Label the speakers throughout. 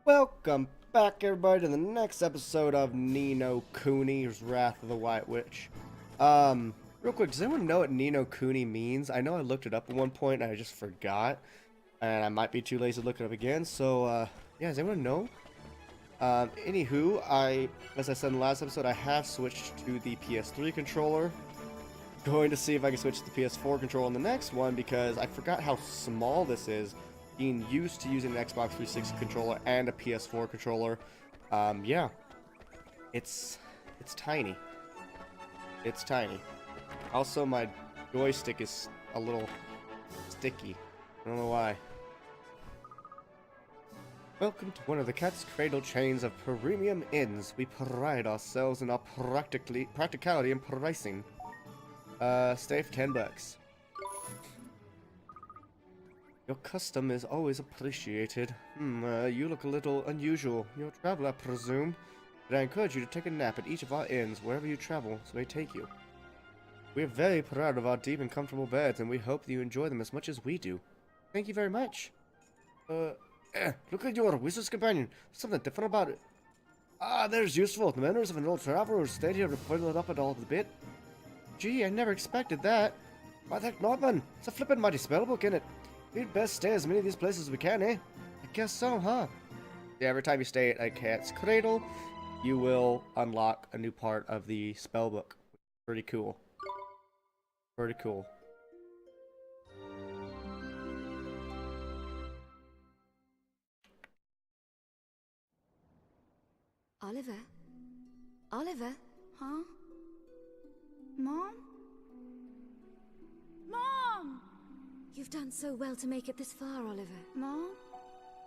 Speaker 1: Welcome back, everybody, to the next episode of Nino Kuni's Wrath of the White Witch. Real quick, does anyone know what Nino Kuni means? I know I looked it up at one point and I just forgot, and I might be too lazy to look it up again. So, yeah, does anyone know? Anywho, as I said in the last episode, I have switched to the PS3 controller. Going to see if I can switch to the PS4 controller in the next one because I forgot how small this is. Being used to using an Xbox 360 controller and a PS4 controller, yeah, it's tiny. It's tiny. Also, my joystick is a little sticky. I don't know why. Welcome to one of the Cat's Cradle chains of premium inns. We pride ourselves in our practicality and pricing. Stay for $10. Your custom is always appreciated. You look a little unusual. You're a traveler, I presume. But I encourage you to take a nap at each of our inns, wherever you travel, so they take you. We're very proud of our deep and comfortable beds, and we hope that you enjoy them as much as we do. Thank you very much. Look at your wizard's companion. Something different about it. Ah, there's useful. The manners of an old traveler who stayed here to pull it up at all the bit. Gee, I never expected that. Why, that Norman. It's a flippin' mighty spellbook, innit? We'd best stay as many of these places as we can, eh? I guess so, huh? Yeah, every time you stay at a cat's cradle, you will unlock a new part of the spellbook. Pretty cool. Pretty cool.
Speaker 2: Oliver? Oliver? Huh? Mom? Mom! You've done so well to make it this far, Oliver.
Speaker 3: Mom?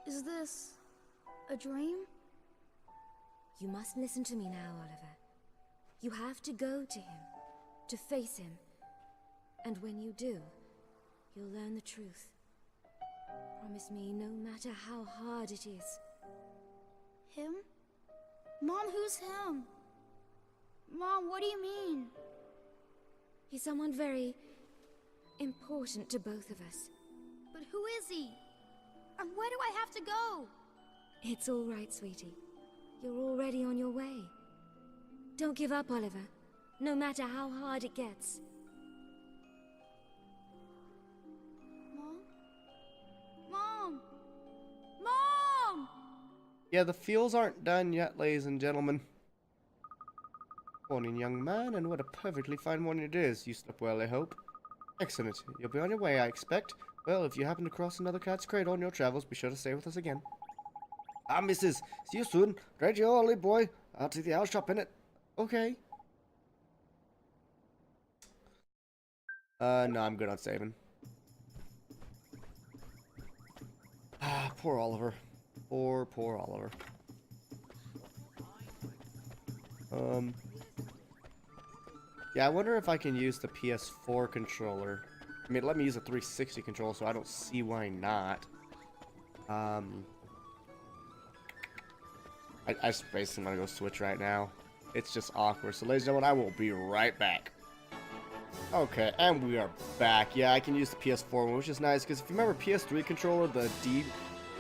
Speaker 3: Is this a dream?
Speaker 2: You must listen to me now, Oliver. You have to go to him, to face him. And when you do, you'll learn the truth. Promise me, no matter how hard it is.
Speaker 3: Him? Mom, who's him? Mom, what do you mean?
Speaker 2: He's someone very important to both of us.
Speaker 3: But who is he? And where do I have to go?
Speaker 2: It's all right, sweetie. You're already on your way. Don't give up, Oliver, no matter how hard it gets.
Speaker 3: Mom? Mom! Mom!
Speaker 1: Yeah, the feels aren't done yet, ladies and gentlemen. Morning, young man, and what a perfectly fine morning it is. You slept well, I hope. Excellent. You'll be on your way, I expect. Well, if you happen to cross another cat's cradle on your travels, be sure to stay with us again. Ah, missus. See you soon. Right, you early, boy. I'll see the owl shop in it. Okay. No, I'm good on saving. Ah, poor Oliver. Poor Oliver. Yeah, I wonder if I can use the PS4 controller. I mean, let me use a 360 controller, so I don't see why not. I just basically want to go switch right now. It's just awkward. So, ladies and gentlemen, I will be right back. Okay, and we are back. Yeah, I can use the PS4 one, which is nice, because if you remember PS3 controller, the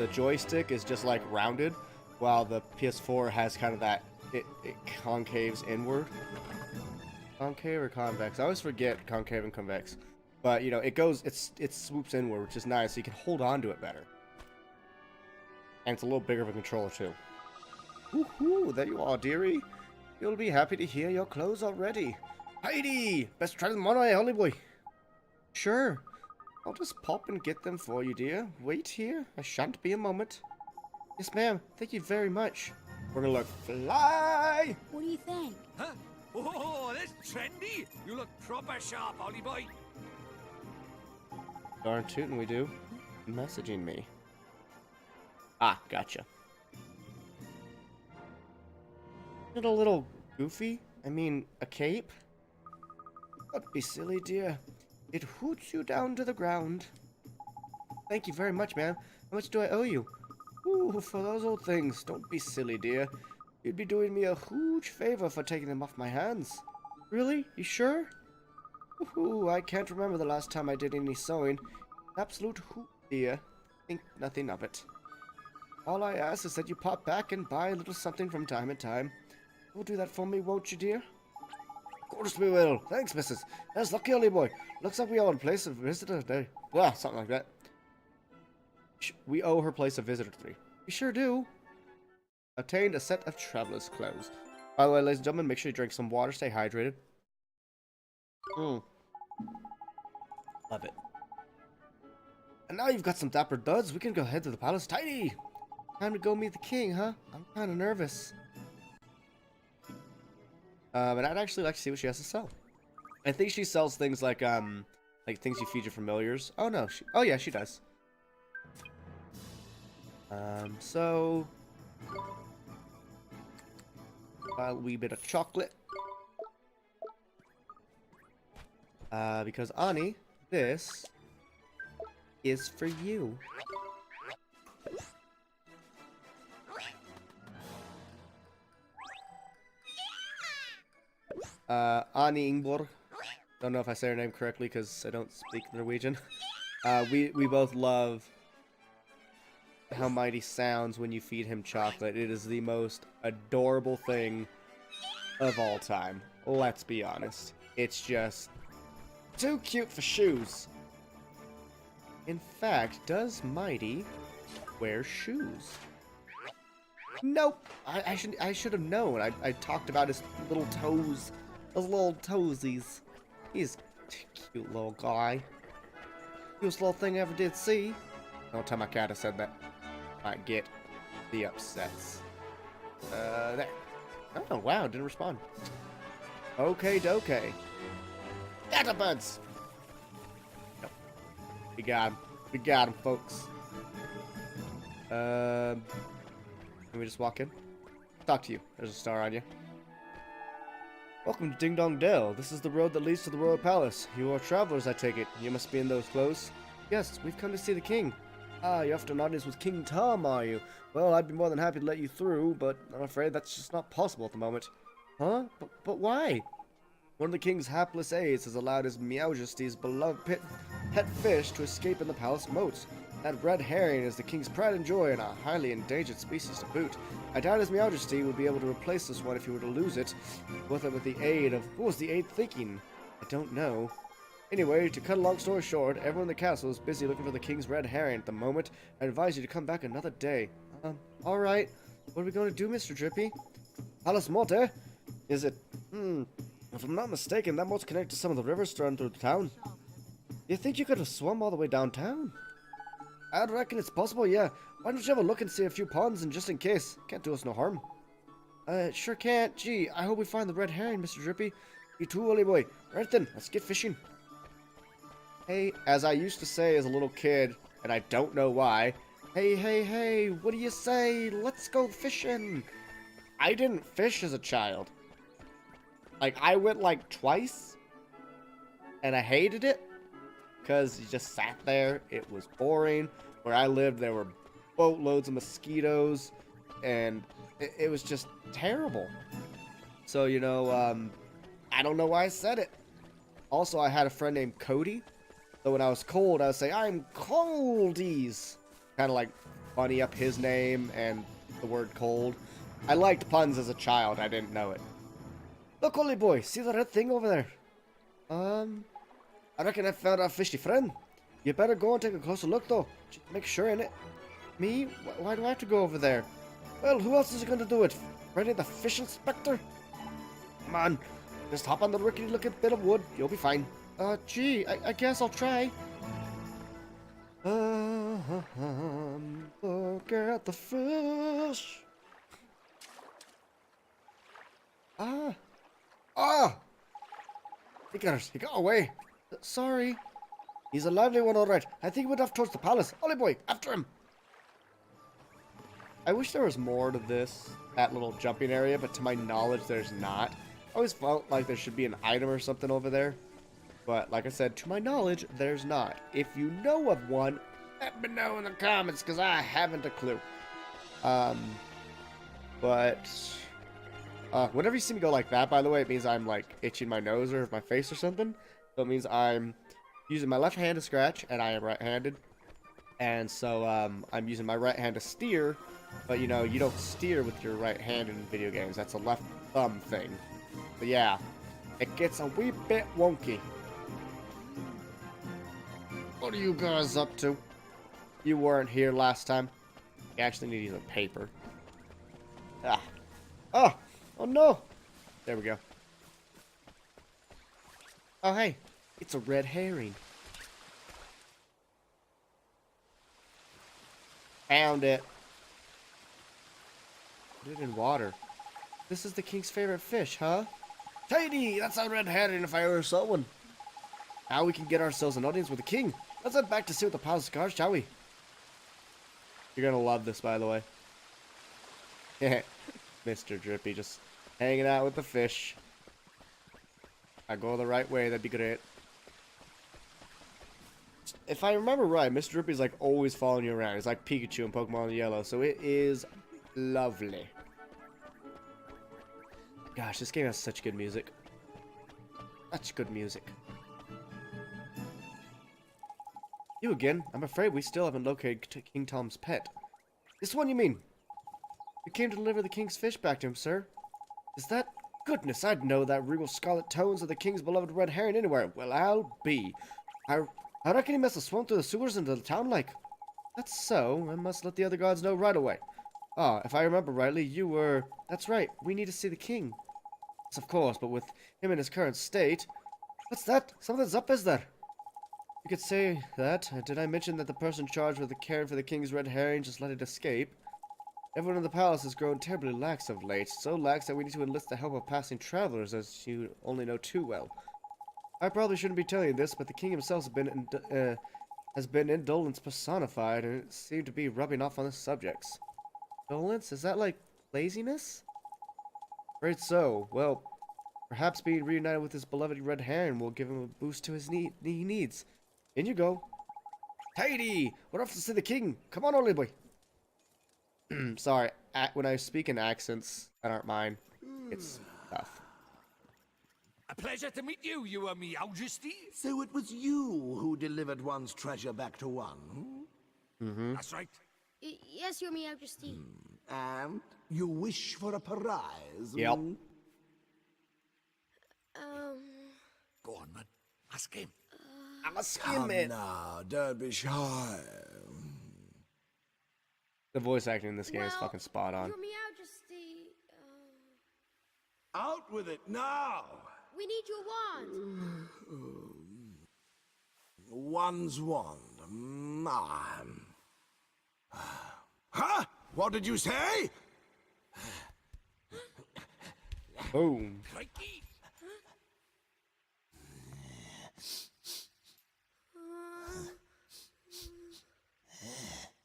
Speaker 1: joystick is just like rounded, while the PS4 has kind of that, it concaves inward. Concave or convex? I always forget concave and convex. But, you know, it swoops inward, which is nice, so you can hold on to it better. And it's a little bigger of a controller, too. Woohoo! There you are, dearie. You'll be happy to hear your clothes are ready. Heidi! Best try them on, Holly boy. Sure. I'll just pop and get them for you, dear. Wait here. I shan't be a moment. Yes, ma'am. Thank you very much. We're gonna look fly!
Speaker 3: What do you think?
Speaker 4: Huh? Oh, that's trendy! You look proper sharp, Ollie boy.
Speaker 1: Darn tootin' we do. Messaging me. Ah, gotcha. Isn't it a little goofy? I mean, a cape? Don't be silly, dear. It hoots you down to the ground. Thank you very much, ma'am. How much do I owe you? Ooh, for those old things. Don't be silly, dear. You'd be doing me a huge favor for taking them off my hands. Really? You sure? Ooh, I can't remember the last time I did any sewing. Absolute hoot, dear. Think nothing of it. All I ask is that you pop back and buy a little something from time to time. You'll do that for me, won't you, dear? Of course we will. Thanks, missus. That's lucky, Ollie boy. Looks like we owe a place of visitor today. Well, something like that. We owe her place a visitor today. We sure do. Obtained a set of traveler's clothes. By the way, ladies and gentlemen, make sure you drink some water. Stay hydrated. Love it. And now you've got some dapper duds. We can go head to the palace. Tidy! Time to go meet the king, huh? I'm kind of nervous. But I'd actually like to see what she has to sell. I think she sells things like things you feed your familiars. Oh no, oh yeah, she does. So a wee bit of chocolate. Because Ani, this is for you. Ani Ingborg. Don't know if I say her name correctly because I don't speak Norwegian. We both love how Mighty sounds when you feed him chocolate. It is the most adorable thing of all time. Let's be honest. It's just too cute for shoes. In fact, does Mighty wear shoes? Nope. I should have known. I talked about his little toes. Those little toesies. He's a cute little guy. Cutest little thing I ever did see. Don't tell my cat I said that. Might get the upsets. There. Oh, wow, didn't respond. Okay, dokey. Databuds! Nope. We got him. We got him, folks. Can we just walk in? Talk to you. There's a star on you. Welcome to Ding Dong Dell. This is the road that leads to the royal palace. You are travelers, I take it. You must be in those clothes. Yes, we've come to see the king. Ah, you're after an audience with King Tom, are you? Well, I'd be more than happy to let you through, but I'm afraid that's just not possible at the moment. Huh? But why? One of the king's hapless aides has allowed his Majesty's beloved pet fish to escape in the palace moat. That red herring is the king's pride and joy and a highly endangered species to boot. I doubt his Majesty would be able to replace this one if he were to lose it. With the aid of... What was the aide thinking? I don't know. Anyway, to cut a long story short, everyone in the castle is busy looking for the king's red herring at the moment. I advise you to come back another day. Alright. What are we going to do, Mr. Drippy? Palace moat, eh? Is it... If I'm not mistaken, that moat's connected to some of the rivers run through the town. You think you could have swum all the way downtown? I reckon it's possible, yeah. Why don't you have a look and see a few ponds, and just in case. Can't do us no harm. Sure can't. Gee, I hope we find the red herring, Mr. Drippy. You too, Ollie boy. Right then, let's get fishing. Hey, as I used to say as a little kid, and I don't know why, hey, what do you say? Let's go fishing. I didn't fish as a child. Like, I went like twice, and I hated it, because you just sat there. It was boring. Where I lived, there were boatloads of mosquitoes, and it was just terrible. So, you know, I don't know why I said it. Also, I had a friend named Cody. So when I was cold, I would say, I'm coldies. Kind of like funny up his name and the word cold. I liked puns as a child. I didn't know it. Look, Ollie boy, see the red thing over there? I reckon I found our fishy friend. You better go and take a closer look, though. Just make sure, innit? Me? Why do I have to go over there? Well, who else is going to do it? Freddy the fish inspector? Come on. Just hop on the rickety-looking bit of wood. You'll be fine. Gee, I guess I'll try. Look at the fish. He got away. Sorry. He's a lively one, all right. I think he went off towards the palace. Ollie boy, after him. I wish there was more to that little jumping area, but to my knowledge, there's not. I always felt like there should be an item or something over there. But, like I said, to my knowledge, there's not. If you know of one, let me know in the comments, because I haven't a clue. Whenever you see me go like that, by the way, it means I'm, like, itching my nose or my face or something. So it means I'm using my left hand to scratch, and I am right-handed. And so, I'm using my right hand to steer, But you know, you don't steer with your right hand in video games. That's a left thumb thing. But yeah, it gets a wee bit wonky. What are you guys up to? You weren't here last time. You actually need to use a paper. Ah. Oh! Oh no! There we go. Oh hey, it's a red herring. Found it. Put it in water. This is the king's favorite fish, huh? Tidy! That's a red herring if I ever saw one. Now we can get ourselves an audience with the king. Let's head back to see what the palace guards, shall we? You're gonna love this, by the way. Mr. Drippy just hanging out with the fish. I go the right way, that'd be great. If I remember right, Mr. Drippy's like always following you around. He's like Pikachu in Pokemon Yellow, so it is lovely. Gosh, this game has such good music. Such good music. You again? I'm afraid we still haven't located King Tom's pet. This one you mean? We came to deliver the king's fish back to him, sir. Is that? Goodness, I'd know that regal scarlet tones of the king's beloved red herring anywhere. Well, I'll be. I reckon he must have swum through the sewers into the town like. That's so. I must let the other guards know right away. Ah, if I remember rightly, you were... That's right, we need to see the king. Yes, of course, but with him in his current state... What's that? Something's up, is there? You could say that. Did I mention that the person charged with the caring for the king's red herring just let it escape? Everyone in the palace has grown terribly lax of late. So lax that we need to enlist the help of passing travelers, as you only know too well. I probably shouldn't be telling you this, but the king himself has been indolence personified, and it seemed to be rubbing off on the subjects. Indolence? Is that like laziness? Right so. Well, perhaps being reunited with his beloved red herring will give him a boost to his he needs. In you go. Tidy! We're off to see the king. Come on, Ollie boy. Sorry, when I speak in accents that aren't mine, it's tough.
Speaker 4: A pleasure to meet you, Your Majesty.
Speaker 5: So it was you who delivered one's treasure back to one?
Speaker 4: That's right.
Speaker 3: Yes, Your Majesty.
Speaker 5: And you wish for a prize?
Speaker 1: Yep.
Speaker 4: Go on, man. Ask him.
Speaker 5: Come now, don't be shy.
Speaker 1: The voice acting in this game is fucking spot on.
Speaker 3: Your Majesty,
Speaker 5: Out with it now!
Speaker 3: we need your wand.
Speaker 5: One's wand. Mine. Huh? What did you say?
Speaker 1: Boom.
Speaker 4: Crikey.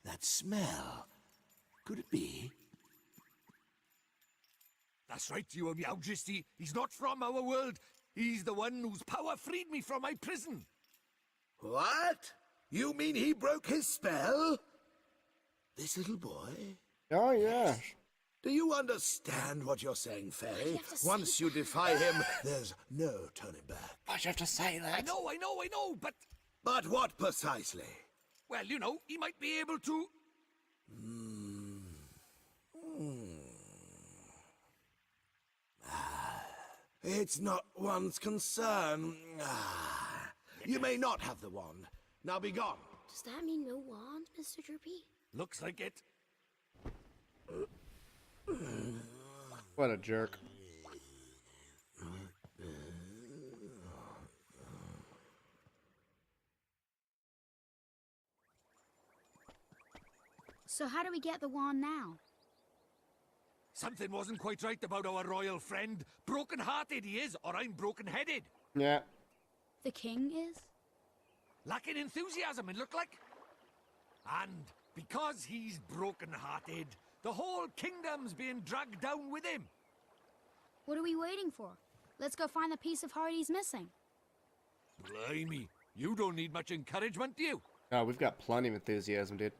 Speaker 5: That smell. Could it be?
Speaker 4: That's right, Your Majesty. He's not from our world. He's the one whose power freed me from my prison.
Speaker 5: What? You mean he broke his spell? This little boy?
Speaker 1: Oh, yeah.
Speaker 5: Do you understand what you're saying, Faye?
Speaker 3: have to say
Speaker 5: Once you defy him, there's no turning back.
Speaker 1: Why'd you have to say
Speaker 4: I
Speaker 1: that?
Speaker 4: know, but...
Speaker 5: But what precisely?
Speaker 4: Well, you know, he might be able to...
Speaker 5: It's not one's concern. You may not have the wand. Now be gone.
Speaker 3: Does that mean no wand, Mr. Drippy?
Speaker 4: Looks like it.
Speaker 1: What a jerk.
Speaker 3: So how do we get the wand now?
Speaker 4: Something wasn't quite right about our royal friend. Broken-hearted he is, or I'm broken-headed.
Speaker 1: Yeah.
Speaker 3: The king is?
Speaker 4: Lacking enthusiasm, it looked like. And because he's broken-hearted, the whole kingdom's being dragged down with him.
Speaker 3: What are we waiting for? Let's go find the piece of heart he's missing.
Speaker 4: Blimey, you don't need much encouragement, do you?
Speaker 1: Oh, we've got plenty of enthusiasm, dude.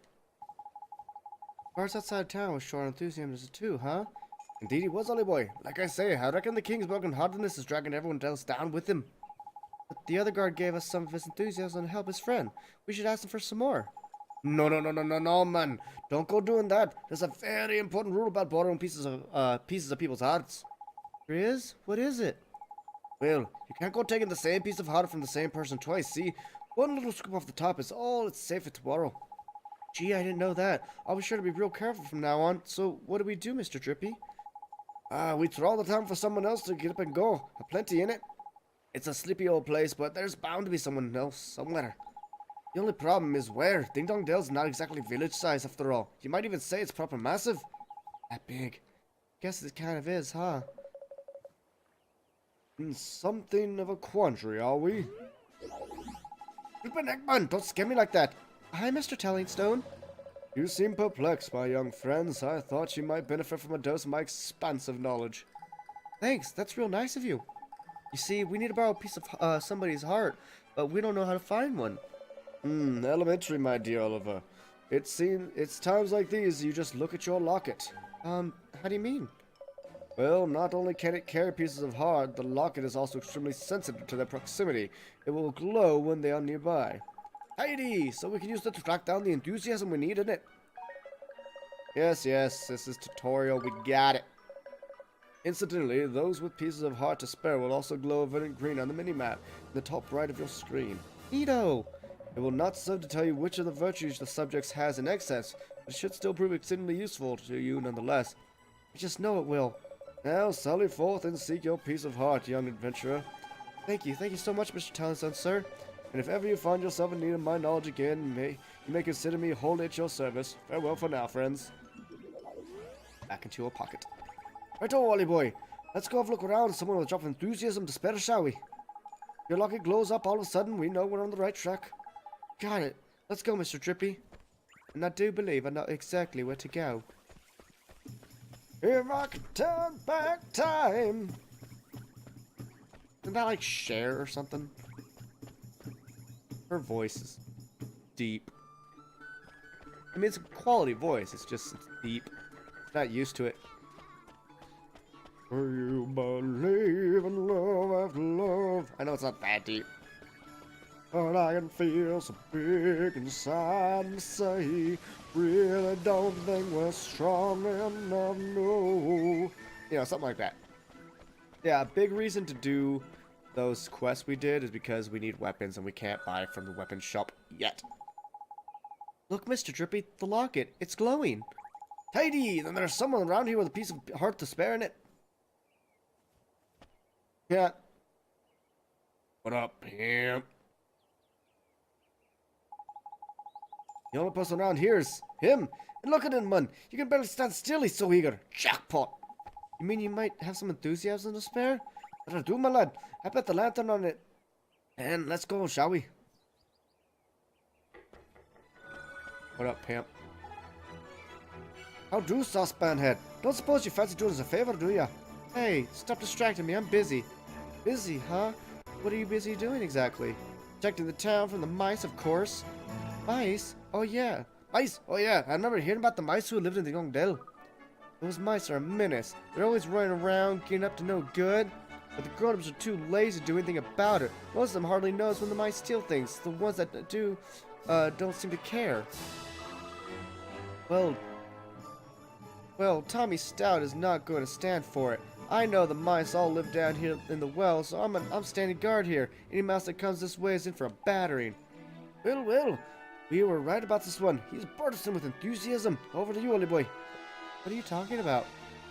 Speaker 1: Bars outside town was short on enthusiasm too, huh? Indeed he was, Ollie boy. Like I say, I reckon the king's broken-heartedness is dragging everyone else down with him. But the other guard gave us some of his enthusiasm to help his friend. We should ask him for some more. No, no, no, no, no, no, man. Don't go doing that. There's a very important rule about borrowing pieces of people's hearts. There is? What is it? Well, you can't go taking the same piece of heart from the same person twice, see? One little scoop off the top is all it's safe to borrow. Gee, I didn't know that. I'll be sure to be real careful from now on. So, what do we do, Mr. Drippy? We throw all the time for someone else to get up and go. Plenty in it. It's a sleepy old place, but there's bound to be someone else somewhere. The only problem is where. Ding Dong Dale's not exactly village size after all. You might even say it's proper massive. That big. Guess it kind of is, huh? In something of a quandary, are we? Stupid Eggman, don't scare me like that. Hi, Mr. Tellingstone. You seem perplexed, my young friends. I thought you might benefit from a dose of my expansive knowledge. Thanks, that's real nice of you. You see, we need to borrow a piece of somebody's heart, but we don't know how to find one. Elementary, my dear Oliver. It's times like these you just look at your locket. How do you mean? Well, not only can it carry pieces of heart, the locket is also extremely sensitive to their proximity. It will glow when they are nearby. Heidi! So we can use it to track down the enthusiasm we need in it. Yes, this is tutorial, we got it. Incidentally, those with pieces of heart to spare will also glow a verdant green on the minimap in the top right of your screen. Neato! It will not serve to tell you which of the virtues the subject has in excess, but it should still prove exceedingly useful to you nonetheless. I just know it will. Now sally forth and seek your piece of heart, young adventurer. Thank you so much, Mr. Townsend, sir. And if ever you find yourself in need of my knowledge again, you may consider me wholly at your service. Farewell for now, friends. Back into your pocket. Righto, Wally boy. Let's go have a look around. Someone will drop enthusiasm to spare, shall we? Your locket glows up all of a sudden. We know we're on the right track. Got it. Let's go, Mr. Drippy. And I do believe I know exactly where to go. If I could turn back time. Isn't that like Cher or something? Her voice is deep. I mean, it's a quality voice. It's just deep. Not used to it. Do you believe in love after love? I know it's not that deep. But I can feel so big inside and say, really don't think we're strong enough, no. You know, something like that. Yeah, a big reason to do those quests we did is because we need weapons and we can't buy from the weapon shop yet. Look, Mr. Drippy, the locket. It's glowing. Tidy! Then there's someone around here with a piece of heart to spare in it. Yeah. What up, pimp? The only person around here is him. And look at him, man. You can barely stand still, he's so eager. Jackpot. You mean you might have some enthusiasm to spare? That'll do, my lad. I bet the lantern on it. And let's go, shall we? What up, pimp? How do, saucepan head? Don't suppose you fancy doing us a favor, do ya? Hey, stop distracting me. I'm busy. Busy, huh? What are you busy doing exactly? Protecting the town from the mice, of course. Mice? Oh yeah. Mice? Oh yeah. I remember hearing about the mice who lived in the Young Dell. Those mice are a menace. They're always running around, getting up to no good. But the grown-ups are too lazy to do anything about it. Most of them hardly knows when the mice steal things. The ones that do, don't seem to care. Well, Tommy Stout is not going to stand for it. I know the mice all live down here in the well, so I'm standing guard here. Any mouse that comes this way is in for a battering. Well, we were right about this one. He's bursting with enthusiasm. Over to you, Ollie boy. What are you talking about?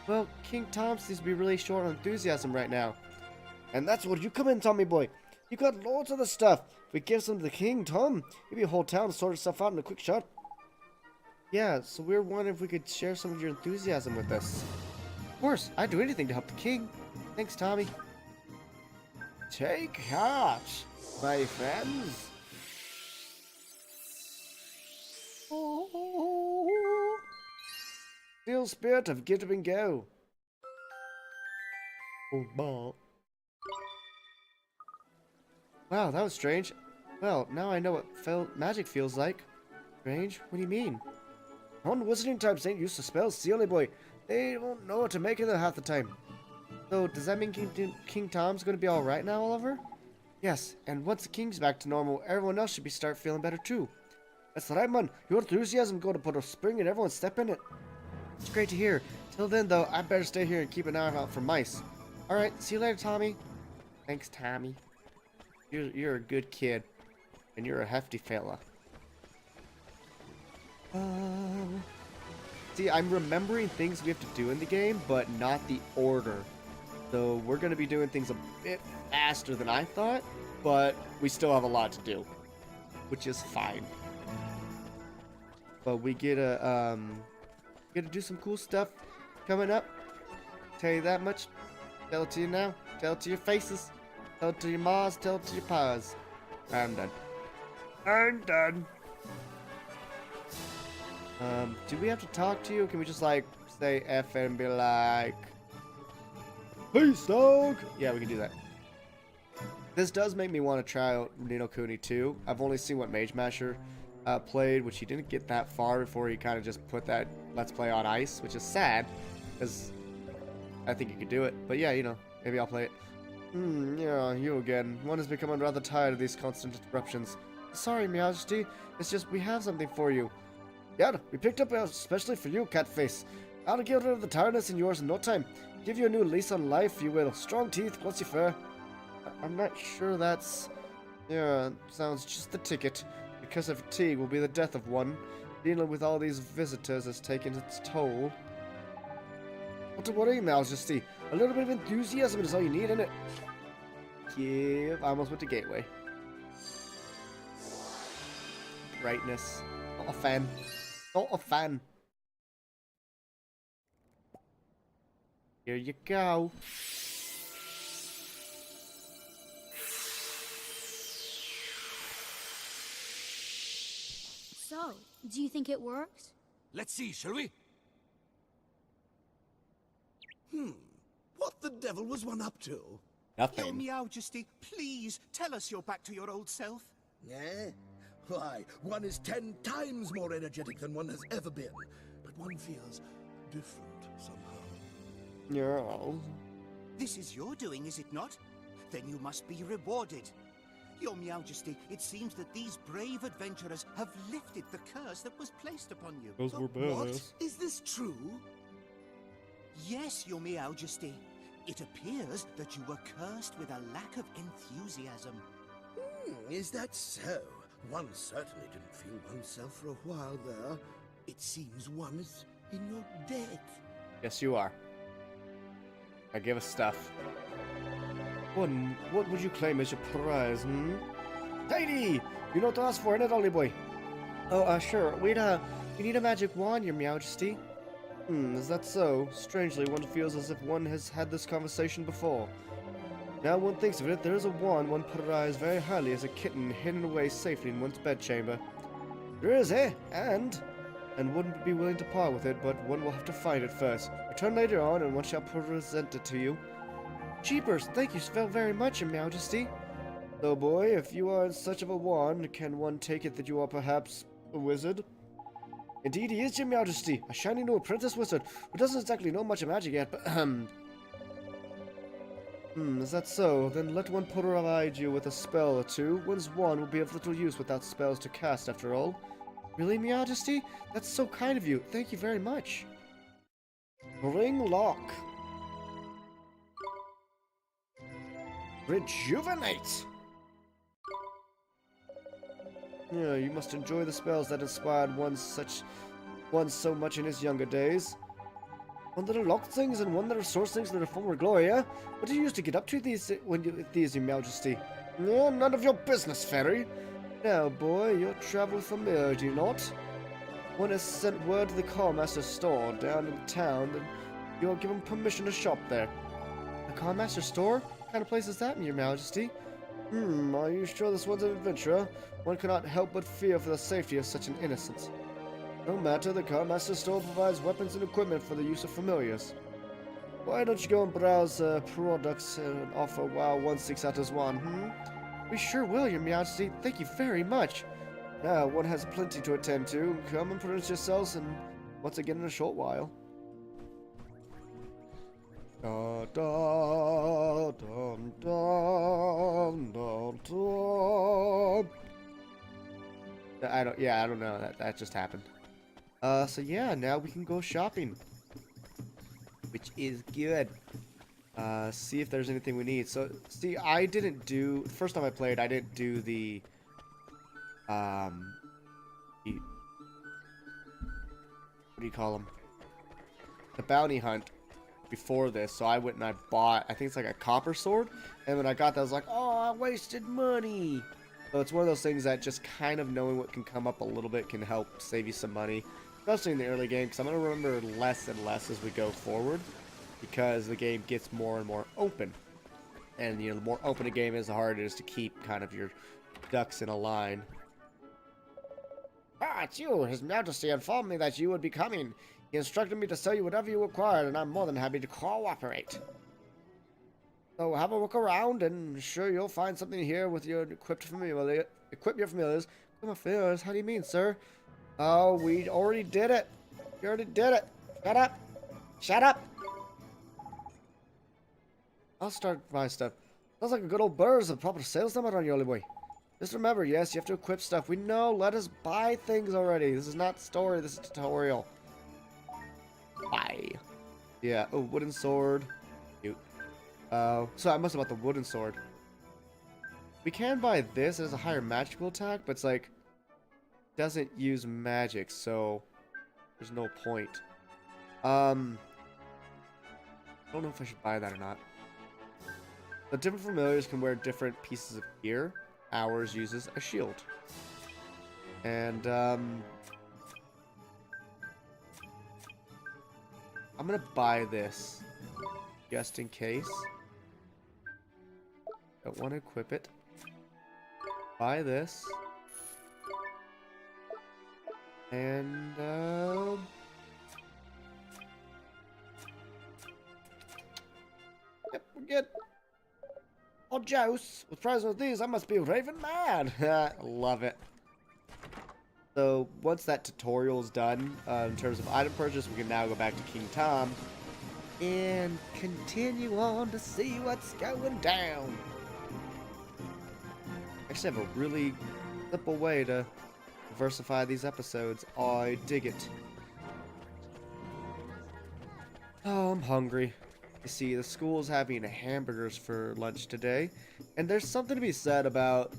Speaker 1: Well, King Tom seems to be really short on enthusiasm right now. And that's where you come in, Tommy boy. You got loads of the stuff. If we give some to the King, Tom, maybe a whole town to sort itself out in a quick shot. Yeah, so we were wondering if we could share some of your enthusiasm with us. Of course, I'd do anything to help the King. Thanks, Tommy. Take heart, my friends. Still spirit of get up and go. Oh, wow, that was strange. Well, now I know what magic feels like. Strange? What do you mean? Non-wizarding types ain't used to spells, see, Ollie boy. They won't know what to make of it half the time. So, does that mean King Tom's gonna be alright now, Oliver? Yes, and once the King's back to normal, everyone else should start feeling better too. That's right, man. Your enthusiasm going to put a spring in everyone's step in it. It's great to hear. Till then, though, I better stay here and keep an eye out for mice. Alright, see you later, Tommy. Thanks, Tommy. You're a good kid. And you're a hefty fella. See, I'm remembering things we have to do in the game, but not the order. So we're going to be doing things a bit faster than I thought, but we still have a lot to do, which is fine. But we get to do some cool stuff coming up. Tell you that much. Tell it to you now. Tell it to your faces. Tell it to your ma's. Tell it to your pa's. I'm done. I'm done. Do we have to talk to you? Can we just like say F and be like, peace, dog? Yeah, we can do that. This does make me want to try out Kuni 2. I've only seen what Mage Masher played, which he didn't get that far before he kind of just put that Let's Play on ice, which is sad, because I think you could do it. But yeah, you know, maybe I'll play it. Yeah, you again. One is becoming rather tired of these constant interruptions. Sorry, Majesty. It's just we have something for you. Yeah, we picked up especially for you, Catface. I'll get rid of the tiredness in yours in no time. Give you a new lease on life, you will. Strong teeth, glossy fur. I'm not sure that's... Yeah, sounds just the ticket. Because of fatigue will be the death of one. Dealing with all these visitors has taken its toll. Not to worry, Majesty. A little bit of enthusiasm is all you need, innit? Give. I almost went to Gateway. Brightness. Not a fan. Not a fan. Here you go.
Speaker 3: So, do you think it worked?
Speaker 4: Let's see, shall we?
Speaker 5: What the devil was one up to?
Speaker 6: Your
Speaker 1: Nothing.
Speaker 6: Majesty, please tell us you're back to your old self.
Speaker 5: Eh? Why, one is 10 times more energetic than one has ever been. But one feels different somehow.
Speaker 1: Yeah.
Speaker 6: This is your doing, is it not? Then you must be rewarded. Your Majesty, it seems that these brave adventurers have lifted the curse that was placed upon you.
Speaker 1: Those were
Speaker 5: What?
Speaker 1: badass.
Speaker 5: Is this true?
Speaker 6: Yes, Your Majesty. It appears that you were cursed with a lack of enthusiasm.
Speaker 5: Is that so? One certainly didn't feel oneself for a while there. It seems one is in your debt.
Speaker 1: Yes, you are. I give us stuff. What would you claim as your prize, Tidy! You know what to ask for, innit, Ollie boy? Oh, sure. We need a magic wand, Your Majesty. Is that so? Strangely, one feels as if one has had this conversation before. Now one thinks of it, there is a wand one prized very highly as a kitten hidden away safely in one's bedchamber. There is, eh? And wouldn't be willing to part with it, but one will have to find it first. Return later on, and one shall present it to you. Jeepers, thank you so very much, Your Majesty. So, boy, if you are in such of a wand, can one take it that you are perhaps a wizard? Indeed he is, Your Majesty, a shiny new apprentice wizard who doesn't exactly know much of magic yet, but is that so? Then let one provide you with a spell or two. One's wand will be of little use without spells to cast, after all. Really, Majesty? That's so kind of you. Thank you very much. Ring lock. Rejuvenate. Yeah, you must enjoy the spells that inspired one so much in his younger days. One that unlocked things and one that restored things to their former glory, eh? What do you used to get up to these, Your Majesty? No, none of your business, Fairy. Now, boy, you're travel familiar, do you not? One has sent word to the Carmaster store down in the town that you're given permission to shop there. The Carmaster store? What kind of place is that, Your Majesty? Are you sure this one's an adventurer? One cannot help but fear for the safety of such an innocent. No matter, the Carmaster store provides weapons and equipment for the use of familiars. Why don't you go and browse products and offer while one seeks out his wand, We sure will, Your Majesty. Thank you very much. Now, one has plenty to attend to. Come and present yourselves, and once again in a short while. Da da dum dum dum dum. I don't. Yeah, I don't know. That just happened. So yeah, now we can go shopping, which is good. See if there's anything we need. So, see, I didn't do... First time I played, I didn't do the... what do you call them? The bounty hunt before this. So I went and I bought, I think it's like a copper sword. And when I got that, I was like, oh, I wasted money. So it's one of those things that just kind of knowing what can come up a little bit can help save you some money. Especially in the early game, because I'm going to remember less and less as we go forward. Because the game gets more and more open. And, you know, the more open a game is, the harder it is to keep kind of your ducks in a line. Ah, it's you! His Majesty informed me that you would be coming. He instructed me to sell you whatever you required, and I'm more than happy to cooperate. So have a look around, and sure you'll find something here with your equip your familiars. My familiars? How do you mean, sir? Oh, we already did it. We already did it. Shut up. Shut up. I'll start buying stuff. Sounds like a good old burrs of proper sales number on you, boy. Just remember, yes, you have to equip stuff. We know, let us buy things already. This is not story, this is tutorial. Buy. Yeah, oh, wooden sword. Cute. So I must have bought the wooden sword. We can buy this, it has a higher magical attack, but it's like, doesn't use magic, so there's no point. I don't know if I should buy that or not. The different familiars can wear different pieces of gear. Ours uses a shield. And, I'm gonna buy this. Just in case. Don't want to equip it. Buy this. And, yep, we're good. Oh, Joust, with prizes with these, I must be raving mad. Love it. So, once that tutorial is done, in terms of item purchase, we can now go back to King Tom and continue on to see what's going down. I actually have a really simple way to diversify these episodes. I dig it. Oh, I'm hungry. You see, the school's having hamburgers for lunch today, and there's something to be said about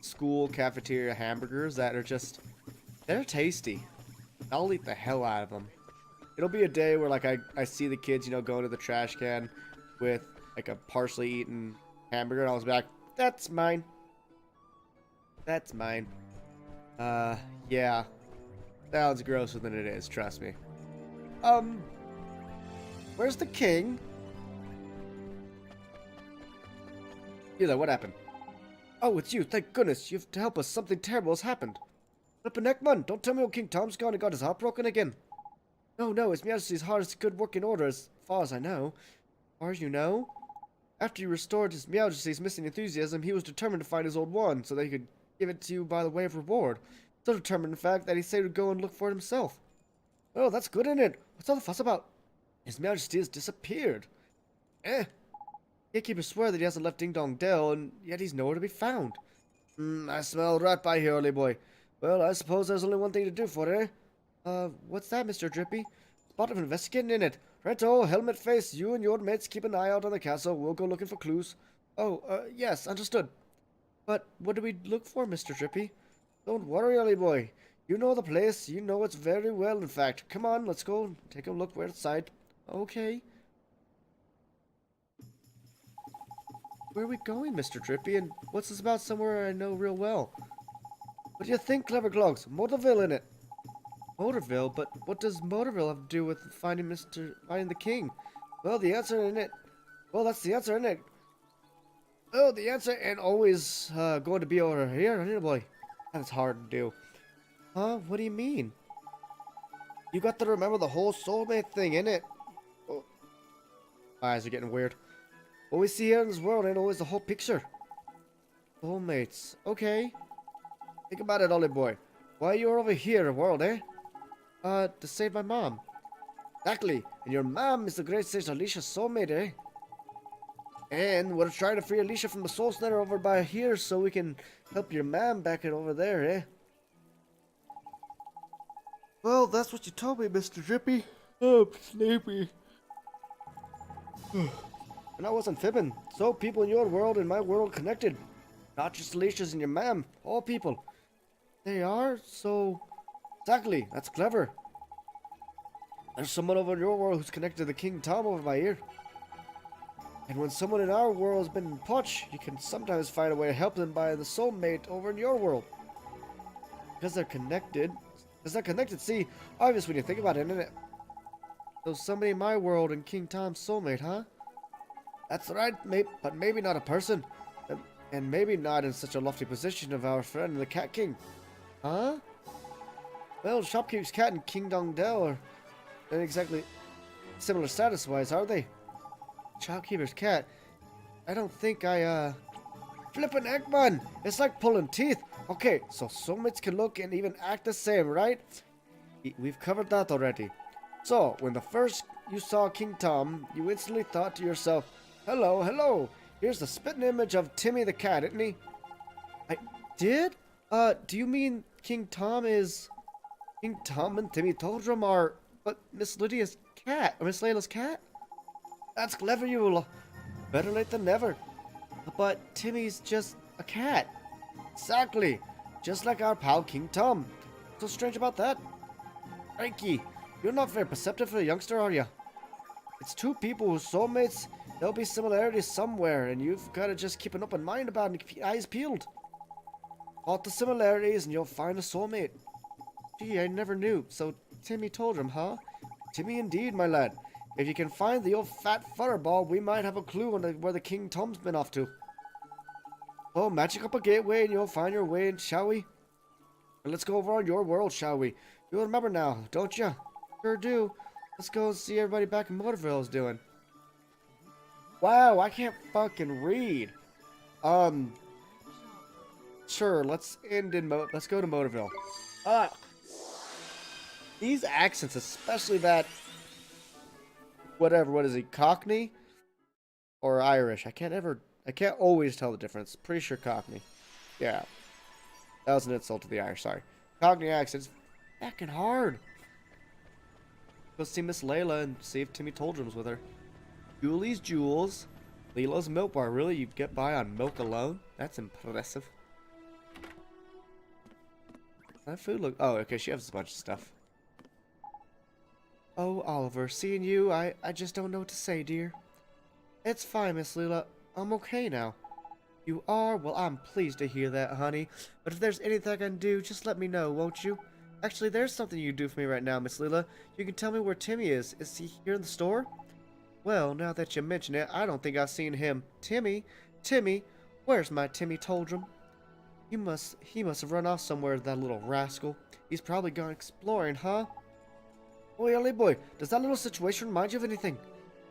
Speaker 1: school cafeteria hamburgers that are just, they're tasty. I'll eat the hell out of them. It'll be a day where, like, I see the kids, you know, going to the trash can with, like, a partially eaten hamburger, and I was like, that's mine. That's mine. Yeah. Sounds grosser than it is, trust me. Where's the king? You there, what happened? Oh, it's you, thank goodness. You have to help us. Something terrible has happened. Flippin' Neckman, don't tell me old King Tom's gone and got his heart broken again. No, His Majesty's heart is good working order as far as I know. As far as you know? After you restored His Majesty's missing enthusiasm, he was determined to find his old one so that he could give it to you by the way of reward. So determined, in fact, that he said he would go and look for it himself. Oh, that's good, isn't it? What's all the fuss about? His Majesty has disappeared. Gatekeepers swear that he hasn't left Ding Dong Dell, and yet he's nowhere to be found. I smell rat by here, early boy. Well, I suppose there's only one thing to do for it, what's that, Mr. Drippy? Spot of investigating in it. Righto, helmet face, you and your mates keep an eye out on the castle. We'll go looking for clues. Oh, yes, understood. But what do we look for, Mr. Drippy? Don't worry, early boy. You know the place. You know it very well, in fact. Come on, let's go take a look where it's at. Okay. Where are we going, Mr. Drippy? And what's this about somewhere I know real well? What do you think, clever clogs? Motorville in it. Motorville? But what does Motorville have to do with finding the king? Well, the answer in it. Well, that's the answer in it. Oh, the answer ain't always going to be over here, ain't it, boy? That's hard to do. Huh? What do you mean? You got to remember the whole soulmate thing, innit? Oh. My eyes are getting weird. What we see here in this world ain't always the whole picture. Soulmates. Okay. Think about it, Ollie boy. Why you're over here, world, eh? To save my mom. Exactly. And your mom is the great sage Alicia's soulmate, eh? And we're trying to free Alicia from the soul snare over by here so we can help your mom back it over there, eh? Well, that's what you told me, Mr. Drippy. Oh, sleepy. And I wasn't fibbing. So people in your world and my world connected. Not just Alicia's and your ma'am. All people. They are? So... Exactly. That's clever. There's someone over in your world who's connected to the King Tom over my ear. And when someone in our world has been in touch, you can sometimes find a way to help them by the soulmate over in your world. Because they're connected. See, obvious when you think about it, isn't it? So somebody in my world and King Tom's soulmate, huh? That's right, mate, but maybe not a person. And maybe not in such a lofty position of our friend the Cat King. Huh? Well, Shopkeeper's Cat and King Dong Dell are not exactly similar status-wise, are they? Shopkeeper's Cat? I don't think I, Flippin' Eggman! It's like pulling teeth! Okay, so soulmates can look and even act the same, right? We've covered that already. So, when the first you saw King Tom, you instantly thought to yourself, hello, hello! Here's the spitting image of Timmy the cat, isn't he? I did? Do you mean King Tom is... King Tom and Timmy Toldrum are... But Miss Lydia's cat, or Miss Layla's cat? That's clever, you. Better late than never. But Timmy's just a cat. Exactly. Just like our pal King Tom. So strange about that? Frankie, you're not very perceptive for a youngster, are you? It's two people whose soulmates. There'll be similarities somewhere, and you've got to just keep an open mind about it and keep your eyes peeled. Spot the similarities, and you'll find a soulmate. Gee, I never knew. So Timmy Toldrum, huh? Timmy indeed, my lad. If you can find the old fat futterball, we might have a clue on where the King Tom's been off to. Oh, magic up a gateway and you'll find your way in, shall we? Let's go over on your world, shall we? You'll remember now, don't ya? Sure do. Let's go and see everybody back in Motorville is doing. Wow, I can't fucking read. Sure, let's go to Motorville. These accents, especially that... Whatever, what is he, Cockney? Or Irish? I can't always tell the difference. Pretty sure Cockney. Yeah. That was an insult to the Irish, sorry. Cockney accent's fucking hard. Go see Miss Layla and see if Timmy Toldrum's with her. Julie's Jewels. Lila's Milk Bar. Really? You get by on milk alone? That's impressive. That food look... Oh, okay, she has a bunch of stuff. Oh, Oliver, seeing you, I just don't know what to say, dear. It's fine, Miss Lila. I'm okay now. You are? Well, I'm pleased to hear that, honey. But if there's anything I can do, just let me know, won't you? Actually, there's something you can do for me right now, Miss Lila. You can tell me where Timmy is. Is he here in the store? Well, now that you mention it, I don't think I've seen him. Timmy? Timmy? Where's my Timmy Toldrum? He must have run off somewhere, that little rascal. He's probably gone exploring, huh? Oh, Ellie boy, does that little situation remind you of anything?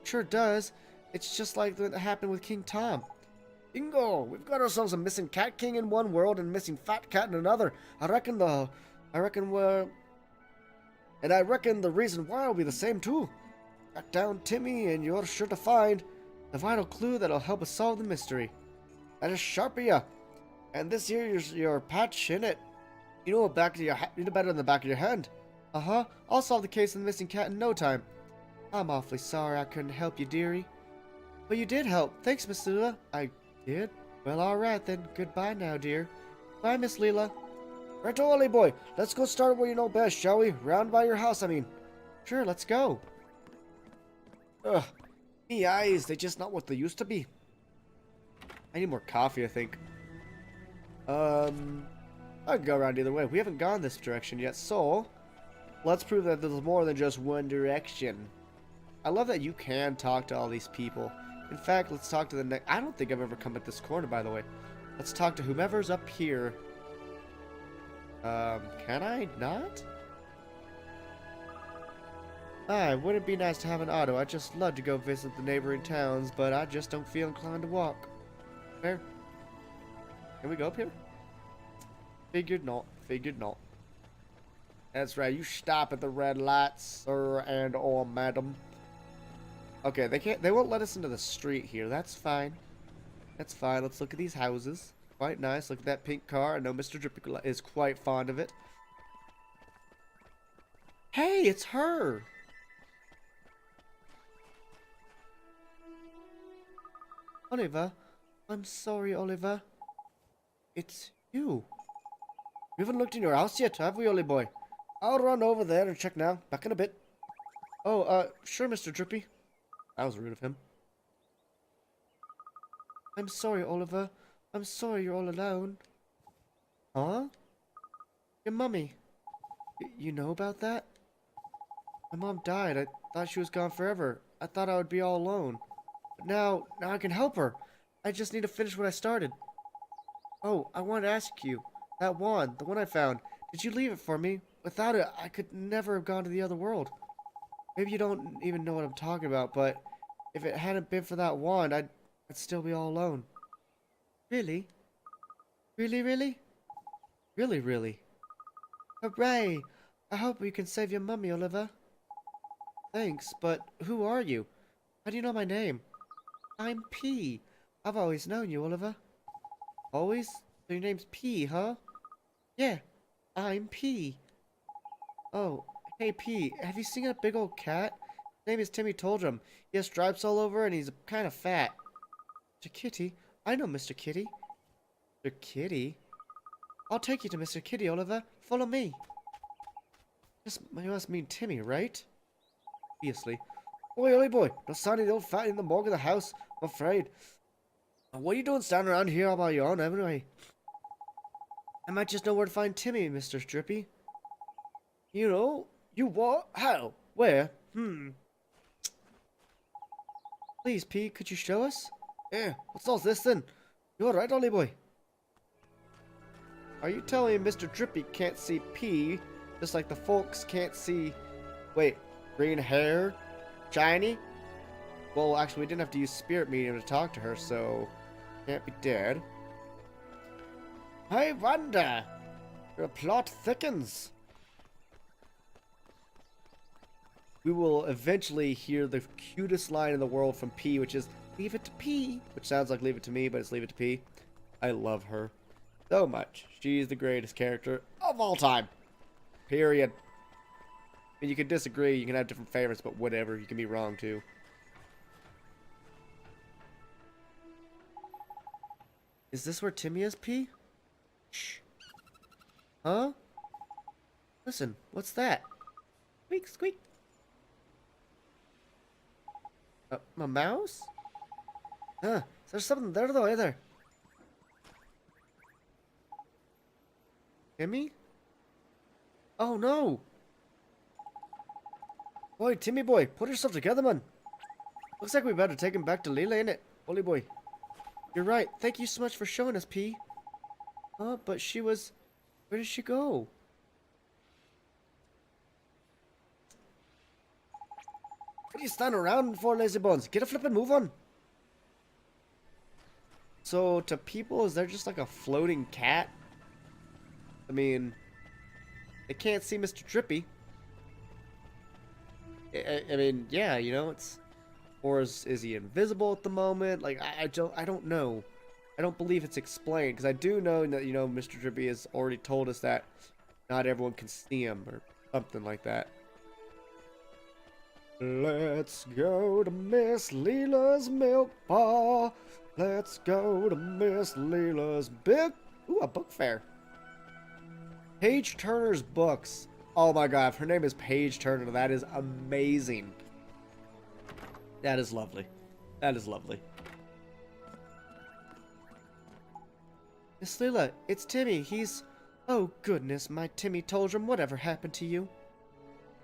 Speaker 1: Sure does. It's just like what happened with King Tom. Bingo! We've got ourselves a missing Cat King in one world and missing Fat Cat in another. I reckon the reason why will be the same too. Track down Timmy and you're sure to find the vital clue that'll help us solve the mystery. That is sharp of ya. And this here is your patch in it. You know better than the back of your hand. Uh-huh. I'll solve the case of the missing cat in no time. I'm awfully sorry I couldn't help you, dearie. But you did help. Thanks, Miss Lila. I did? Well, alright then. Goodbye now, dear. Bye, Miss Lila. Right, Ollie boy. Let's go start where you know best, shall we? Round by your house, I mean. Sure, let's go. Ugh. Me eyes, they're just not what they used to be. I need more coffee, I think. I can go around either way. We haven't gone this direction yet, so... Let's prove that there's more than just one direction. I love that you can talk to all these people. In fact, let's talk to the next... I don't think I've ever come at this corner, by the way. Let's talk to whomever's up here. Can I not? Wouldn't it be nice to have an auto? I'd just love to go visit the neighboring towns, but I just don't feel inclined to walk. Fair. Can we go up here? Figured not. Figured not. That's right, you stop at the red lights, sir and or madam. Okay, they won't let us into the street here. That's fine. That's fine. Let's look at these houses. Quite nice. Look at that pink car. I know Mr. Drippy is quite fond of it. Hey, it's her! Oliver, I'm sorry, Oliver. It's you. We haven't looked in your house yet, have we, Ollie boy? I'll run over there and check now. Back in a bit. Oh, sure, Mr. Drippy. That was rude of him. I'm sorry, Oliver. I'm sorry you're all alone. Huh? Your mummy. You know about that? My mom died. I thought she was gone forever. I thought I would be all alone. But now I can help her. I just need to finish what I started. Oh, I wanted to ask you. That wand, the one I found, did you leave it for me? Without it, I could never have gone to the other world. Maybe you don't even know what I'm talking about, but if it hadn't been for that wand, I'd still be all alone. Really? Really, really? Really, really? Hooray! I hope we can save your mummy, Oliver. Thanks, but who are you? How do you know my name? I'm P. I've always known you, Oliver. Always? So your name's P, huh? Yeah, I'm P. Oh, hey P, have you seen a big old cat? His name is Timmy Toldrum. He has stripes all over and he's kind of fat. Mr. Kitty? I know Mr. Kitty. Mr. Kitty? I'll take you to Mr. Kitty, Oliver. Follow me. You must mean Timmy, right? Obviously. Oi, Ollie boy, no sign of the old fat in the morgue of the house, I'm afraid. What are you doing standing around here all by your own, anyway? I might just know where to find Timmy, Mr. Drippy. You know? You what? How? Where? Please, P, could you show us? Yeah, what's all this then? You alright, Ollie boy? Are you telling me Mr. Drippy can't see P, just like the folks can't see... Wait, green hair? Shiny? Well, actually, we didn't have to use spirit medium to talk to her, so... Can't be dead. I wonder. Your plot thickens. We will eventually hear the cutest line in the world from P, which is, leave it to P, which sounds like leave it to me, but it's leave it to P. I love her so much. She's the greatest character of all time. Period. And you can disagree, you can have different favorites, but whatever, you can be wrong too. Is this where Timmy is, P? Shh. Huh? Listen, what's that? Squeak, squeak. A mouse? Huh, is there something there though, either? Timmy? Oh no! Boy, Timmy boy, put yourself together, man. Looks like we better take him back to Leela, ain't it? Holy boy. You're right. Thank you so much for showing us, P. Huh? But she was... Where did she go? What are you standing around for, lazy bones? Get a flippin' move on. So, to people, is there just like a floating cat? I mean... They can't see Mr. Drippy. I mean, yeah, you know, it's... Or is he invisible at the moment? Like, I don't know. I don't believe it's explained, because I do know that, you know, Mr. Drippy has already told us that not everyone can see him, or something like that. Let's go to Miss Leela's milk bar. Let's go to Miss Leela's a book fair. Paige Turner's books. Oh my god, if her name is Paige Turner, that is amazing. That is lovely. That is lovely. Miss Leela, it's Timmy. He's... Oh, goodness, my Timmy Toldrum, whatever happened to you?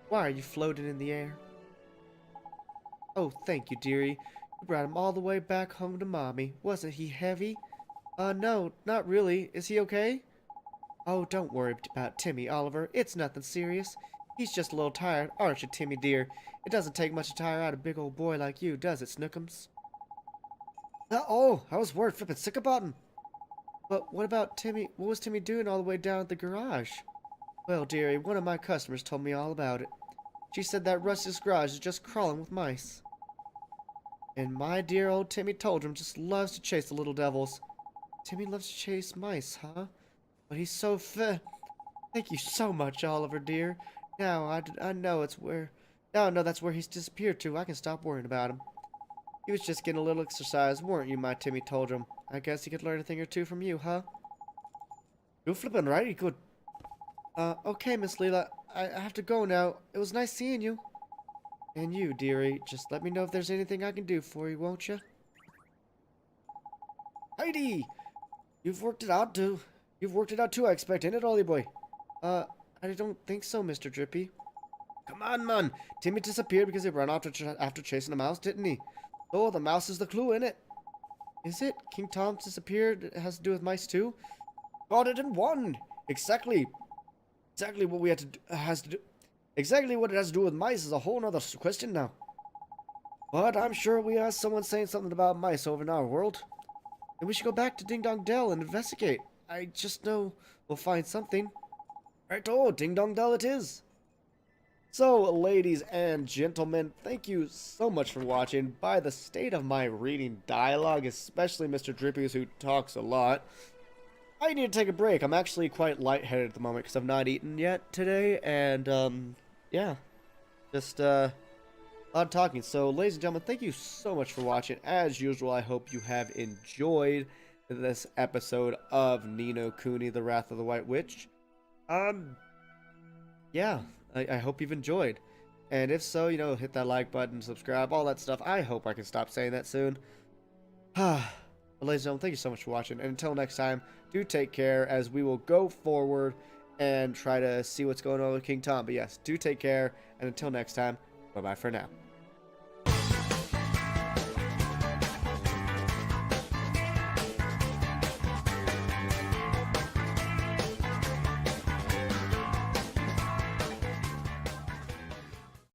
Speaker 1: Why are you floating in the air? Oh, thank you, dearie. You brought him all the way back home to Mommy. Wasn't he heavy? No, not really. Is he okay? Oh, don't worry about Timmy, Oliver. It's nothing serious. He's just a little tired, aren't you, Timmy dear? It doesn't take much to tire out a big old boy like you, does it, Snookums? Oh, I was worried flippin' sick about him. But what about Timmy? What was Timmy doing all the way down at the garage? Well, dearie, one of my customers told me all about it. She said that Rusty's garage is just crawling with mice. And my dear old Timmy Toldrum just loves to chase the little devils. Timmy loves to chase mice, huh? But he's so Thank you so much, Oliver, dear. Now, I know it's where... Now I know that's where he's disappeared to. I can stop worrying about him. He was just getting a little exercise, weren't you, my Timmy told him. I guess he could learn a thing or two from you, huh? You're flipping righty good. Okay, Miss Leela. I have to go now. It was nice seeing you. And you, dearie. Just let me know if there's anything I can do for you, won't you? Heidi! You've worked it out, too. You've worked it out, too, I expect, ain't it, Ollie boy? I don't think so, Mr. Drippy. Come on, man. Timmy disappeared because he ran after chasing a mouse, didn't he? Oh, the mouse is the clue, innit? Is it? King Tom disappeared? It has to do with mice, too? Got it in one! Exactly what we had to do, exactly what it has to do with mice is a whole nother question now. But I'm sure we have someone saying something about mice over in our world. And we should go back to Ding Dong Dell and investigate. I just know we'll find something. Right-o, Ding Dong Dell it is. So, ladies and gentlemen, thank you so much for watching. By the state of my reading dialogue, especially Mr. Drippy's, who talks a lot, I need to take a break. I'm actually quite lightheaded at the moment because I've not eaten yet today, and, yeah, just, a lot of talking. So, ladies and gentlemen, thank you so much for watching. As usual, I hope you have enjoyed this episode of Ni no Kuni, The Wrath of the White Witch. Yeah, I hope you've enjoyed. And if so, you know, hit that like button, subscribe, all that stuff. I hope I can stop saying that soon. But ladies and gentlemen, thank you so much for watching. And until next time, do take care as we will go forward and try to see what's going on with King Tom. But yes, do take care. And until next time, bye-bye for now.